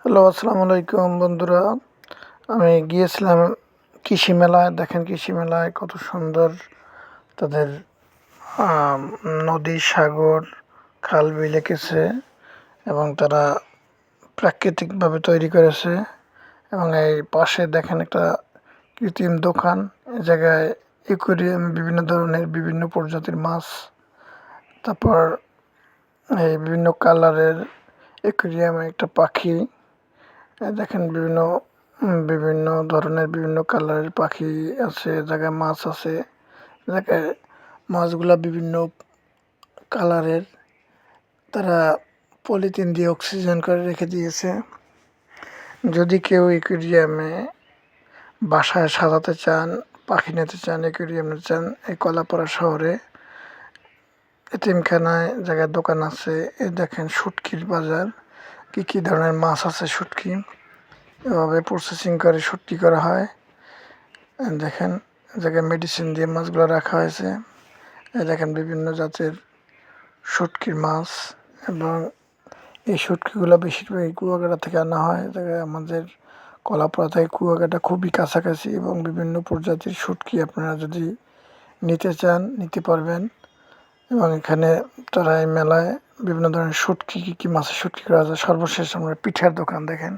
Hello, আসসালামু আলাইকুম বন্ধুরা। আমি গিয়েছিলাম কৃষি মেলায়। দেখেন কৃষি মেলায় কত সুন্দর তাদের আম নদী, সাগর, খাল, বিল এঁকেছে এবং তারা প্রাকৃতিকভাবে তৈরি করেছে এবং এই পাশে দেখেন একটা কৃত্রিম দোকান। এই জায়গায় অ্যাকুরিয়ামে বিভিন্ন ধরনের বিভিন্ন প্রজাতির মাছ, তারপর এই বিভিন্ন কালারের অ্যাকুরিয়ামে একটা পাখি। দেখেন বিভিন্ন ধরনের বিভিন্ন কালারের পাখি আছে, এ জায়গায় মাছ আছে, এ জায়গায় মাছগুলা বিভিন্ন কালারের। তারা পলিথিন দিয়ে অক্সিজেন করে রেখে দিয়েছে। যদি কেউ অ্যাকুরিয়ামে বাসায় সাজাতে চান, পাখি নিতে চান, অ্যাকুরিয়াম নিতে চান, এই কলাপাড়া শহরে এতিমখানায় জায়গায় দোকান আছে। এই দেখেন শুটকির বাজার, কি ধরনের মাছ আছে। শুটকি এভাবে প্রসেসিং করে শুটকি করা হয়। দেখেন জায়গায় মেডিসিন দিয়ে মাছগুলো রাখা হয়েছে। দেখেন বিভিন্ন জাতের শুটকির মাছ এবং এই শুটকিগুলো বেশিরভাগই কুয়াকাটা থেকে আনা হয়। জায়গায় আমাদের কলাপাড়া থেকে কুয়াকাটা খুবই কাছাকাছি এবং বিভিন্ন প্রজাতির শুটকি আপনারা যদি নিতে চান নিতে পারবেন। এবং এখানে তারা এই মেলায় বিভিন্ন ধরনের শুটকি, কী মাছের শুটকি করা যায়। সর্বশেষ আমরা পিঠার দোকান দেখেন।